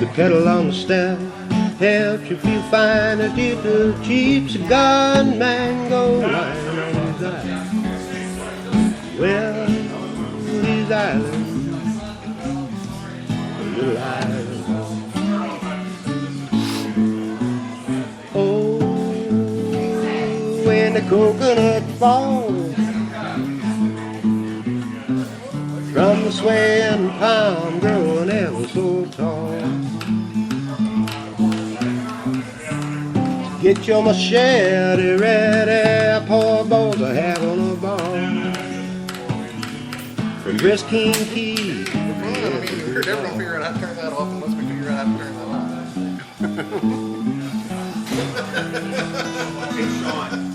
The kettle on the step helps you feel fine as did the cheap cigar and mango wine on these islands. Well, these islands, little islands. Oh, when the coconut falls from the swaying palm growing ever so tall. Get your machete ready, poor boys are having a ball. From Briskin Key. Everyone figure out how to turn that off unless we figure out how to turn that on. Hey, Sean.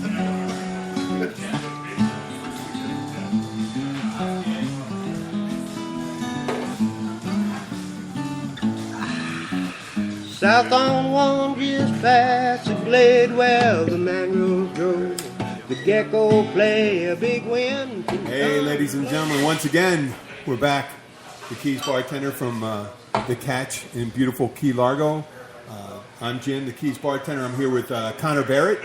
South on one just past the glade where the mangroves grow. The gecko play a big wind. Hey, ladies and gentlemen, once again, we're back. The Keys bartender from The Catch in beautiful Key Largo. I'm Jim, the Keys bartender. I'm here with Connor Barrett.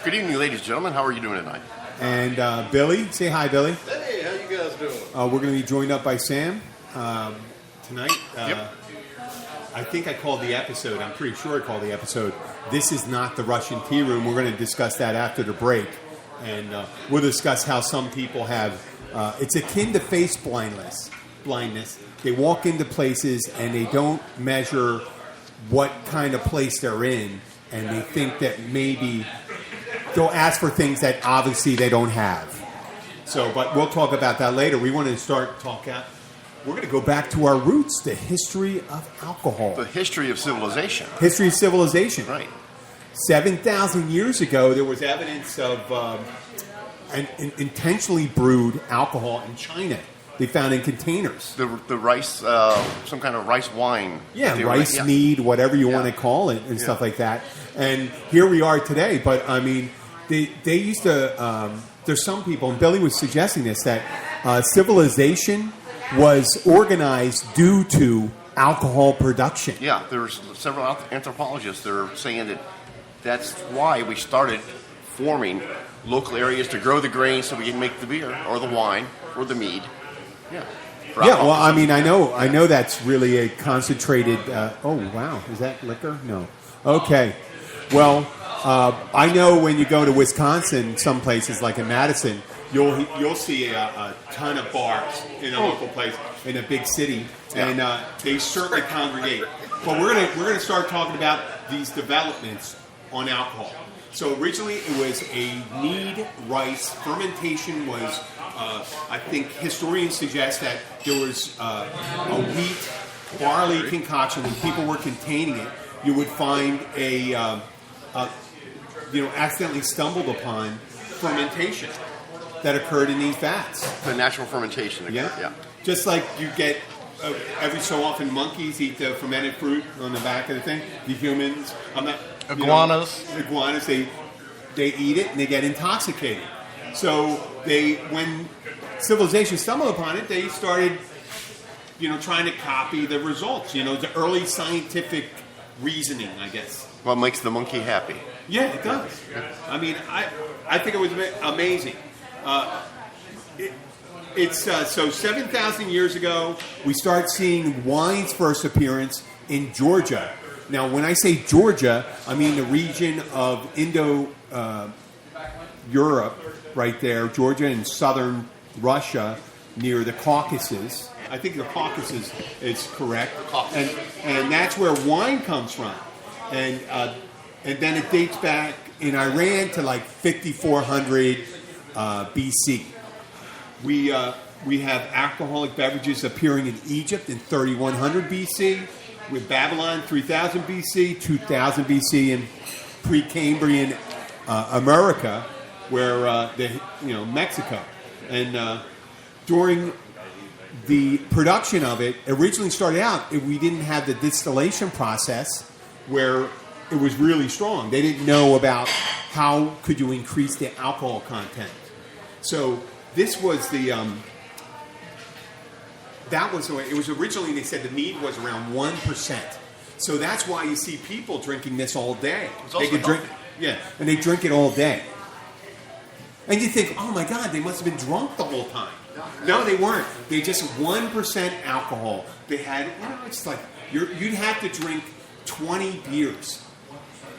Good evening, ladies and gentlemen. How are you doing tonight? And Billy. Say hi, Billy. Hey, how you guys doing? We're going to be joined up by Sam tonight. Yep. I think I called the episode, I'm pretty sure I called the episode, This Is Not the Russian Tea Room. We're going to discuss that after the break. And we'll discuss how some people have, it's akin to face blindness. They walk into places and they don't measure what kind of place they're in. And they think that maybe they'll ask for things that obviously they don't have. So, but we'll talk about that later. We want to start talking. We're going to go back to our roots, the history of alcohol. The history of civilization. History of civilization. Right. 7,000 years ago, there was evidence of an intentionally brewed alcohol in China. They found in containers. The rice, some kind of rice wine. Yeah, rice mead, whatever you want to call it, and stuff like that. And here we are today. But, I mean, they used to... there's some people, and Billy was suggesting this, that civilization was organized due to alcohol production. Yeah, there's several anthropologists that are saying that that's why we started forming local areas to grow the grain so we can make the beer or the wine or the mead. Yeah. Yeah, well, I mean, I know that's really a concentrated... oh, wow. Is that liquor? No. Okay. Well, I know when you go to Wisconsin, some places like in Madison, you'll see a ton of bars in a local place in a big city, and they certainly congregate. But we're gonna start talking about these developments on alcohol. So originally it was a mead rice fermentation. Was I think historians suggest that there was a wheat barley concoction. When people were containing it, you would find accidentally stumbled upon fermentation that occurred in these vats. The natural fermentation. Yeah. Just like you get every so often monkeys eat the fermented fruit on the back of the thing. The humans, Iguanas. Iguanas, they eat it and they get intoxicated. So when civilization stumbled upon it, they started, trying to copy the results. The early scientific reasoning, I guess. What makes the monkey happy? Yeah, it does. I mean, I think it was amazing. So 7,000 years ago, we start seeing wine's first appearance in Georgia. Now, when I say Georgia, I mean the region of Indo-Europe, right there, Georgia and southern Russia, near the Caucasus. I think the Caucasus is correct, and that's where wine comes from, and then it dates back in Iran to like 5400 BC. We have alcoholic beverages appearing in Egypt in 3100 BC, with Babylon 3000 BC, 2000 BC in Precambrian America, where Mexico, and during the production of it, originally started out, we didn't have the distillation process where it was really strong. They didn't know about how could you increase the alcohol content. So this was that was the way. It was originally, they said the mead was around 1%. So that's why you see people drinking this all day. It's also They could drink, healthy. and they drink it all day. And you think, oh my God, they must have been drunk the whole time. No, they weren't. They just 1% alcohol. They had, it's like you'd have to drink 20 beers.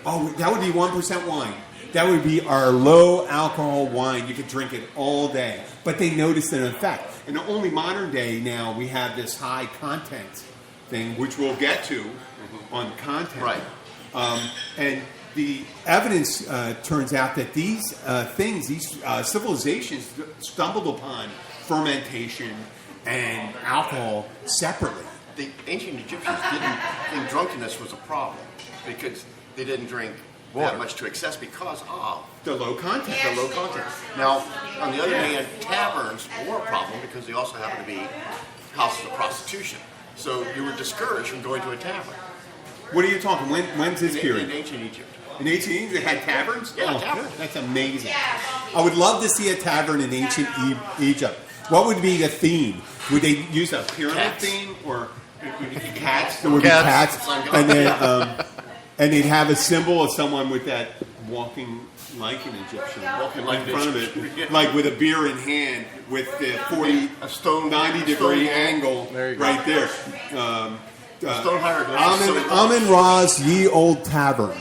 Oh, that would be 1% wine. That would be our low alcohol wine. You could drink it all day. But they noticed an effect. And only modern day now we have this high content thing, which we'll get to on content. Right. And the evidence turns out that these things, these civilizations stumbled upon fermentation and alcohol separately. The ancient Egyptians didn't think drunkenness was a problem because they didn't drink that much to excess because of The low content. the low content. Now, on the other hand, taverns were a problem because they also happen to be houses of prostitution. So you were discouraged from going to a tavern. What are you talking? When's this In period? ancient Egypt. In ancient Egypt, they had taverns? Yeah, taverns. Good. That's amazing. I would love to see a tavern in ancient Egypt. What would be the theme? Would they use a pyramid Cats. theme or cats? There would be Cats. cats, and then and they'd have a symbol of someone with that walking like an Egyptian, Walking like in an front of Egyptian. it, like with a beer in hand, with the 40, A stone 90 degree stone- angle There you go. right there. Stone hieroglyphs. Amun Ra's Ye Old Tavern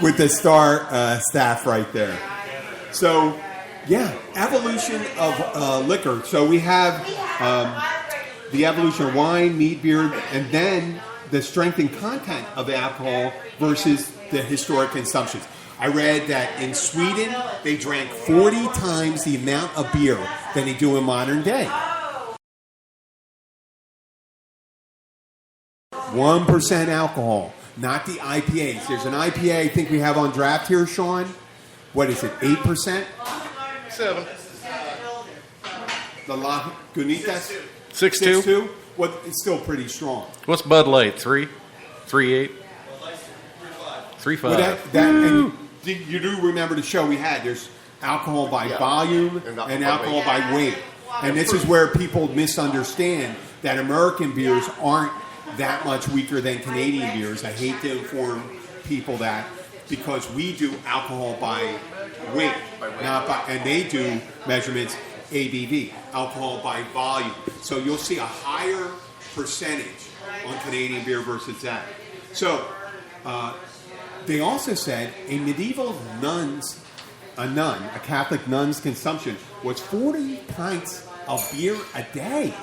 with the star staff right there. So, yeah, evolution of liquor. So we have the evolution of wine, mead, beer, and then the strength and content of alcohol versus the historic consumptions. I read that in Sweden, they drank 40 times the amount of beer than they do in modern day. 1% alcohol, not the IPAs. There's an IPA I think we have on draft here, Sean. What is it, 8%? 7. The Lagunitas? 6.2. 6.2? Well, it's still pretty strong. What's Bud Light? 3? 3.8? 3.5. Well, and you do remember the show we had. There's alcohol by Yeah. volume And and alcohol alcohol by weight. And this is where people misunderstand that American beers aren't that much weaker than Canadian beers. I hate to inform people that because we do alcohol by weight, not by, and they do measurements ABV, alcohol by volume. So you'll see a higher percentage on Canadian beer versus that. So they also said a medieval a Catholic nun's consumption was 40 pints of beer a day.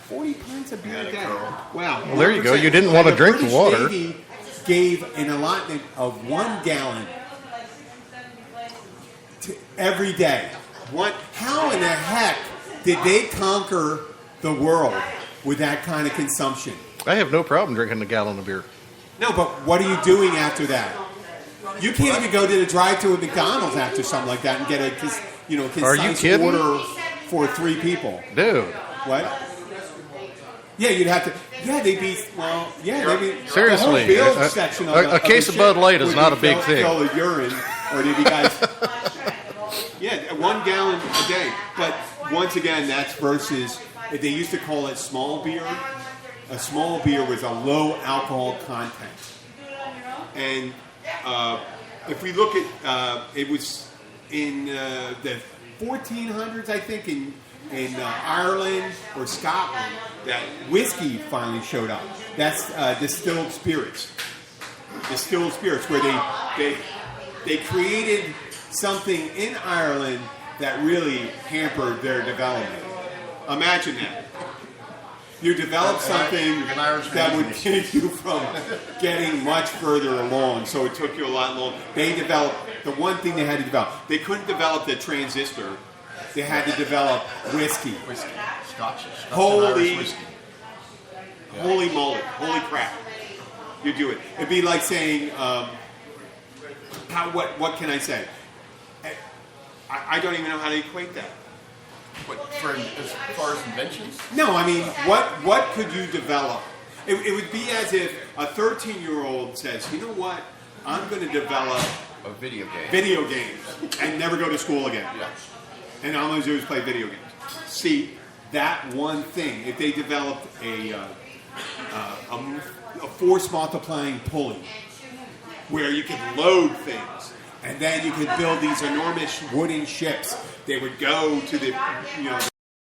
40 pints of beer a day. Wow. Well, there you go. 1%. You didn't want to And drink the British water. Navy gave an allotment of 1 gallon every day. How in the heck did they conquer the world with that kind of consumption? I have no problem drinking a gallon of beer. No, but what are you doing after that? You can't even go to the drive-thru at McDonald's after something like that and get a Are you concise kidding? order for 3 people. Dude. What? Yeah, you'd have to. Yeah, they'd be. Well, yeah, they'd be. Seriously, the whole bilge a- section a- of a the case of ship Bud Light is would not be a big thing. Full of urine, or they'd be guys. Yeah, 1 gallon a day. But once again, that's versus. They used to call it small beer. A small beer was a low alcohol content, and if we look at, it was in the 1400s, I think, in Ireland or Scotland, that whiskey finally showed up. That's distilled spirits. Distilled spirits, where they created something in Ireland that really hampered their development. Imagine that. You develop something an Irish that would imagination. keep you from getting much further along, so it took you a lot longer. They developed, the one thing they had to develop, they couldn't develop the transistor, they had to develop whiskey. Whiskey. Scotch. Holy, Irish whiskey. holy moly, holy crap. You do it. It'd be like saying, what can I say? I don't even know how to equate that. As far as inventions? No, I mean, what could you develop? It would be as if a 13-year-old says, you know what, I'm going to develop A video game. video games and never go to school again. Yeah. And all I'm going to do is play video games. See, that one thing, if they developed a a force multiplying pulley where you could load things, and then you could build these enormous wooden ships. They would go to the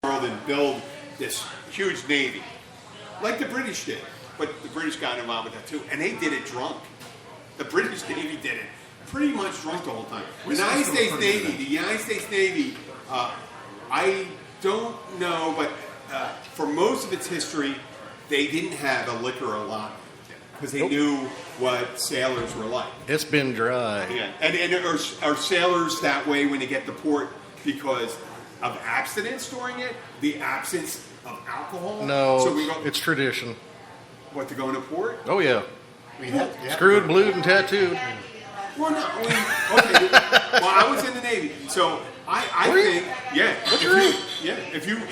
world and build this huge navy, like the British did. But the British got involved with that too, and they did it drunk. The British Navy did it pretty much drunk the whole time. The United States Navy, I don't know, but for most of its history, they didn't have a liquor allotment because they knew what sailors were like. It's been dry. Yeah, and are sailors that way when they get to port because of abstinence during it? The absence of alcohol? No, so it's tradition. What, to go into port? Oh, yeah. We had Screwed, blued, and tattooed. Well, no, okay. Well, I was in the Navy, so I think, yeah.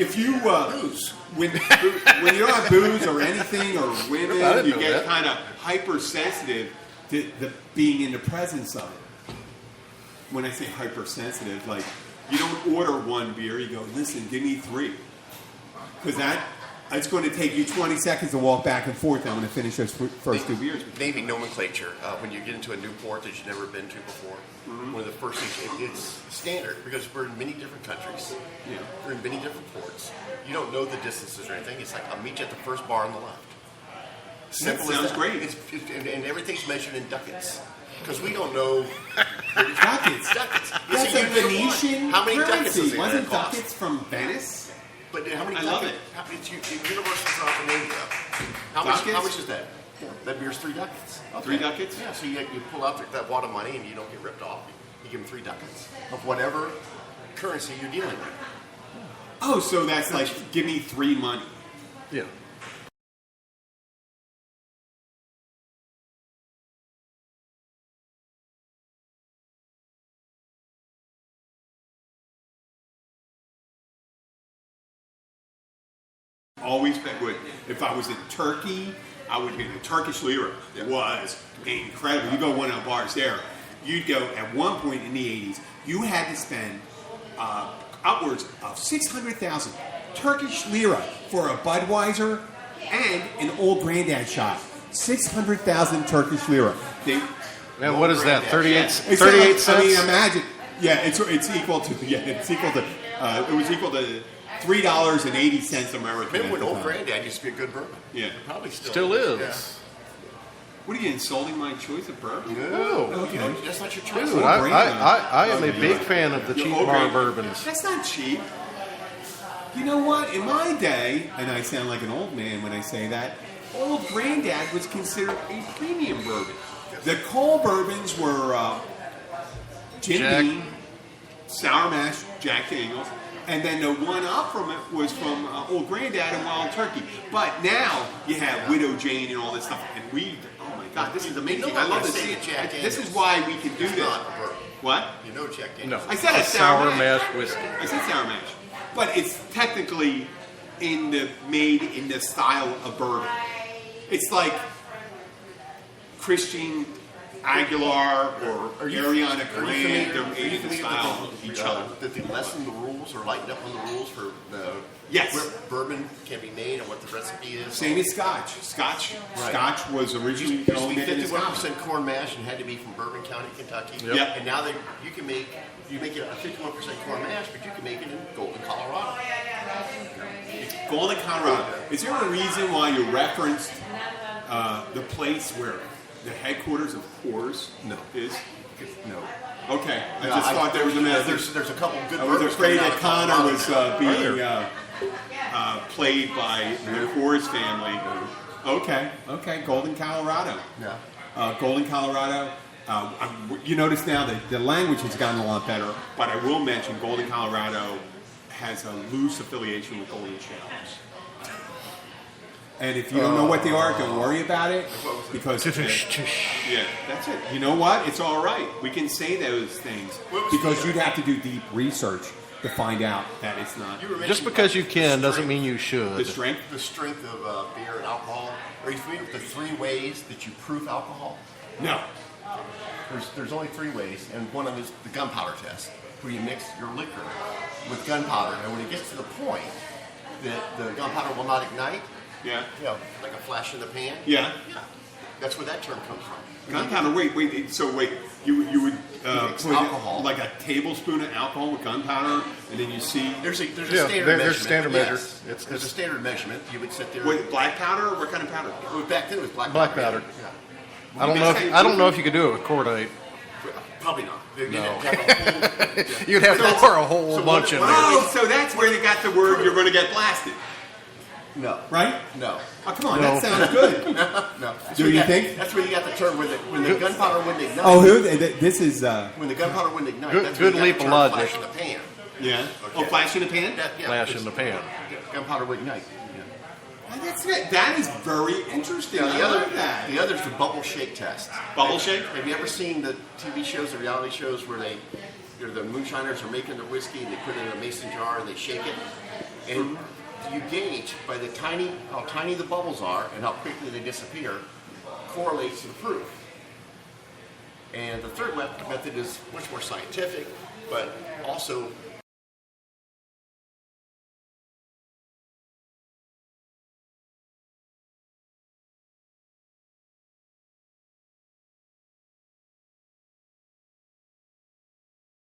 If you booze. When you don't have booze or anything or women, you get kind of hypersensitive to the being in the presence of it. When I say hypersensitive, like you don't order one beer, you go, listen, give me 3, because it's going to take you 20 seconds to walk back and forth. I'm going to finish those first 2 beers. Navy nomenclature, when you get into a new port that you've never been to before, one of the first things, it's standard because we're in many different countries. Yeah. We're in many different ports. You don't know the distances or anything. It's like, I'll meet you at the first bar on the left. Simple That sounds as great. And everything's measured in ducats. Because we don't know. Ducats. Ducats. That's a Venetian How many ducats currency. is it gonna Wasn't cost? ducats from Venice? But how many I ducats? love it. It's universal off in India. How much is that? That beer's 3 ducats. Okay. 3 ducats? Yeah, so you pull out that wad of money and you don't get ripped off. You give them 3 ducats of whatever currency you're dealing with. Oh, so that's like, give me 3 money. Yeah. Always would. If I was in Turkey, I would get the Turkish lira. It was incredible. You go one of the bars there, you'd go at one point in the 80s, you had to spend upwards of 600,000 Turkish lira for a Budweiser and an Old Granddad shot. 600,000 Turkish lira. Now, what is that? 38 cents? I mean, imagine. Yeah, it's equal to. Yeah, it's equal to. It was equal to $3.80 American. Remember when at the Old time. Granddad used to be a good bourbon? Yeah. It probably Still is. Yeah. What are you insulting my choice of bourbon? No, Okay. that's not your choice. Dude, I am a big fan of the cheap Old bar Grand- bourbons. That's not cheap. You know what? In my day, and I sound like an old man when I say that, Old Granddad was considered a premium bourbon. The Cole bourbons were Jim Jack. Beam, Sour Mash, Jack Daniels, and then the one up from it was from Old Granddad and Wild Turkey. But now you have Widow Jane and all this stuff, and oh my God, this is amazing. I love to see it. Jack This is Daniels. why we can do It's this. not a bourbon. What? You know Jack No, Daniels. I said a a sour mash mash. whiskey. I said sour mash, but it's technically made in the style of bourbon. It's like Christian Aguilar or Ariana Grande. They're made in the style of each other. That they lessen the rules or lighten up on the rules for Yes. where bourbon can be made and what the recipe is. Same as Scotch. Scotch was originally Used to be made in Scotland. 51% corn mash and had to be from Bourbon County, Kentucky. Yep. Yep. And now you make it a 51% corn mash, but you can make it in Golden, Colorado. Golden, Colorado. Is there a reason why you referenced the place where the headquarters of Coors is? No. Okay, I just thought there was a message. There's a couple good I was bourbons afraid coming that out of Connor was Colorado. being played by the Coors family. Okay, Golden, Colorado. Yeah. Golden, Colorado. You notice now that the language has gotten a lot better, but I will mention Golden, Colorado has a loose affiliation with Golden Showers. And if you don't know what they are, don't worry about it, because yeah, that's it. You know what? It's all right. We can say those things because you'd have to do deep research to find out that it's not. Just because you can doesn't mean you should. The strength. The strength of beer and alcohol. Are you familiar with the 3 ways that you proof alcohol? No. There's only 3 ways, and one of them is the gunpowder test, where you mix your liquor with gunpowder, and when it gets to the point that the gunpowder will not ignite, Yeah. You know, like a flash in the pan. Yeah. That's where that term comes from. Gunpowder. Wait. So wait, you would Mix put alcohol. like a tablespoon of alcohol with gunpowder, and then you see. There's a Yeah, standard measurement. there's standard measure. Yes. It's- There's a standard measurement. You would sit there. Wait, black powder? What kind of powder? Well, back then it was black Black powder. powder. Yeah. I don't know if you could do it with cordite. Probably not. You'd No. have to have a whole- You'd have to pour a whole So bunch in what- there. Oh, so that's where they got the word "you're going to get blasted," No. right? No. Oh, come on, No. that sounds good. No. That's Do where you got- think? That's where you got the term when the gunpowder wouldn't ignite. Oh, this is When the gunpowder wouldn't ignite. Good- that's where good you got leap the of term logic. Flash in the pan. yeah. Oh, Okay. flash in the pan. Yeah, Flash it's- in the pan. Gunpowder wouldn't ignite. Oh, that's it. That is very interesting. Yeah. I love that. The other's the bubble shake test. Bubble shake. Have you ever seen the TV shows, the reality shows where the moonshiners are making their whiskey and they put it in a mason jar and they shake it, and you gauge by how tiny the bubbles are and how quickly they disappear, correlates to the proof. And the third method is much more scientific, but also